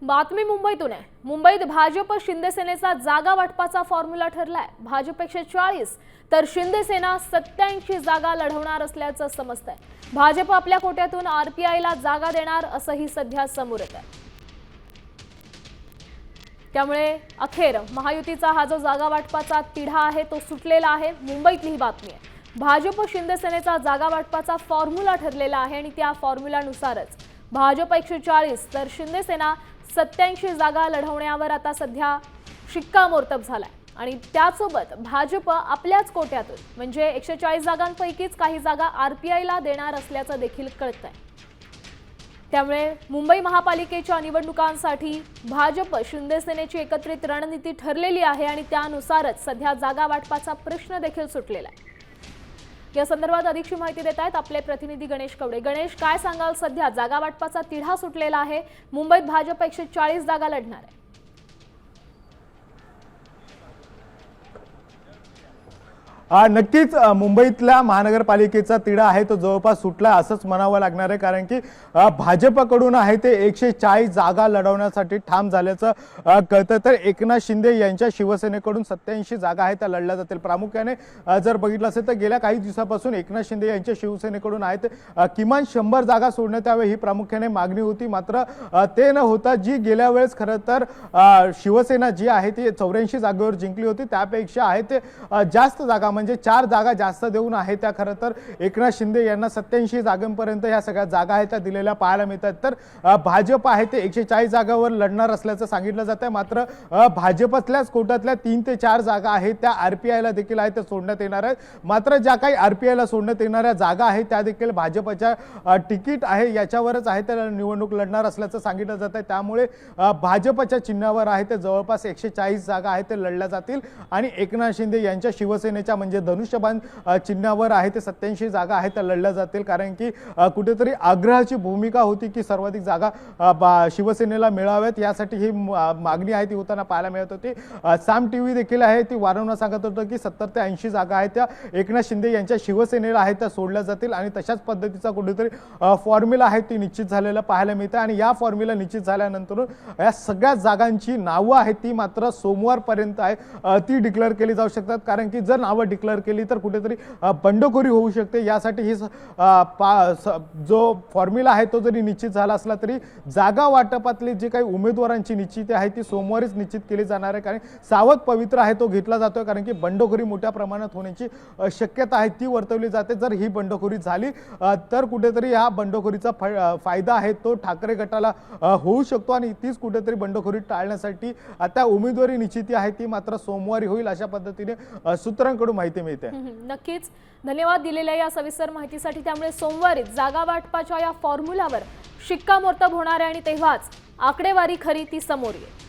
बातमी मुंबईतून आहे। मुंबईत भाजप शिंदे सेनेचा जागा वाटपाचा फॉर्म्युला ठरलाय। भाजप 140 तर शिंदे सेना 87 जागा लढवणार असल्याचं समजतंय। भाजप आपल्या कोट्यातून आरपीआयला जागा देणार असंही सध्या समोर येत आहे। त्यामुळे अखेर महायुतीचा हा जो जागा वाटपाचा तिढा आहे तो सुटलेला आहे। मुंबईतली ही बातमी आहे। भाजप शिंदे सेनेचा जागा वाटपाचा फॉर्म्युला ठरलेला आहे आणि त्या फॉर्म्युलानुसारच भाजप 140 तर शिंदे सेना 87 जागा लढवण्यावर आता सध्या शिक्कामोर्तब झालाय आणि त्यासोबत भाजप आपल्याच कोट्यातून म्हणजे 140 जागांपैकीच काही जागा आरपीआयला देणार असल्याचं देखील कळतंय। त्यामुळे मुंबई महापालिकेच्या निवडणुकांसाठी भाजप शिंदे सेनेची एकत्रित रणनीती ठरलेली आहे आणि त्यानुसारच सध्या जागा वाटपाचा प्रश्न देखील सुटलेला आहे। या संदर्भात अधिकची माहिती देत आहेत आपले प्रतिनिधी गणेश कवडे। गणेश, काय सांगाल? सध्या जागा वाटपाचा तिढा सुटलेला आहे। मुंबईत भाजप 140 जागा लढणार आहे। नक्कीच मुंबईतल्या महानगरपालिकेचा तिढा आहे तो जवळपास सुटला असंच म्हणावं लागणार आहे, कारण की भाजपकडून आहे ते 140 जागा लढवण्यासाठी ठाम झाल्याचं कळतं। तर एकनाथ शिंदे यांच्या शिवसेनेकडून 87 जागा आहेत त्या लढल्या जातील। प्रामुख्याने जर बघितलं असेल तर गेल्या काही दिवसापासून एकनाथ शिंदे यांच्या शिवसेनेकडून आहेत किमान 100 जागा सोडण्यात यावे ही प्रामुख्याने मागणी होती। मात्र ते न होता जी गेल्या वेळेस खरं तर शिवसेना जी आहे ती 84 जागेवर जिंकली होती त्यापेक्षा आहे ते जास्त जागा म्हणजे 4 जागा जास्त देऊन आहे त्या खरं तर एकनाथ शिंदे यांना 87 जागांपर्यंत ह्या सगळ्या जागा आहेत त्या दिलेल्या पाहायला मिळतात। तर भाजप आहे ते 140 जागावर लढणार असल्याचं सांगितलं जात आहे। मात्र भाजपतल्याच कोट्यातल्या 3 ते 4 जागा आहेत त्या आरपीआयला देखील आहे त्या सोडण्यात येणार आहेत। मात्र ज्या काही आरपीआयला सोडण्यात येणाऱ्या जागा आहेत त्या देखील भाजपच्या तिकीट आहे याच्यावरच आहे त्या निवडणूक लढणार असल्याचं सांगितलं जात आहे। त्यामुळे भाजपच्या चिन्हावर आहे ते जवळपास 140 जागा आहेत ते लढल्या जातील आणि एकनाथ शिंदे यांच्या शिवसेनेच्या म्हणजे धनुष्यबाण चिन्हावर आहे ते 87 जागा आहेत त्या लढल्या जातील। कारण की कुठेतरी आग्रहाची भूमिका होती की सर्वाधिक जागा शिवसेनेला मिळाव्यात यासाठी ही मागणी आहे ती होताना पाहायला मिळत होती। साम टीव्ही देखील आहे ती वारंवार सांगत होतं की 70 ते 80 जागा आहेत त्या एकनाथ शिंदे यांच्या शिवसेनेला आहेत त्या सोडल्या जातील आणि तशाच पद्धतीचा कुठेतरी फॉर्म्युला आहे ती निश्चित झालेला पाहायला मिळतं आणि या फॉर्म्युला निश्चित झाल्यानंतर या सगळ्या जागांची नावं आहेत ती मात्र सोमवारपर्यंत आहे ती डिक्लेअर केली जाऊ शकतात। कारण की जर नावं डिक्लेअर केली तर कुठेतरी बंडखोरी होऊ शकते। यासाठी ही जो फॉर्म्युला आहे तो जरी निश्चित झाला असला तरी जागा वाटपातली जी काही उमेदवारांची निश्चिती आहे ती सोमवारीच निश्चित केली जाणार आहे। कारण सावध पवित्र आहे तो घेतला जातोय कारण की बंडखोरी मोठ्या प्रमाणात होण्याची शक्यता आहे ती वर्तवली जाते। जर ही बंडखोरी झाली तर कुठेतरी या बंडखोरीचा फायदा आहे तो ठाकरे गटाला होऊ शकतो आणि तीच कुठेतरी बंडखोरी टाळण्यासाठी आता उमेदवारी निश्चिती आहे ती मात्र सोमवारी होईल अशा पद्धतीने सूत्रांकडून माहिती मिळते। नक्कीच धन्यवाद दिलेल्या या सविस्तर माहितीसाठी। त्यामुळे सोमवारी जागा वाटपाच्या या फॉर्म्युलावर शिक्कामोर्तब होणार आहे आणि तेव्हाच आकडेवारी खरी ती समोर येईल।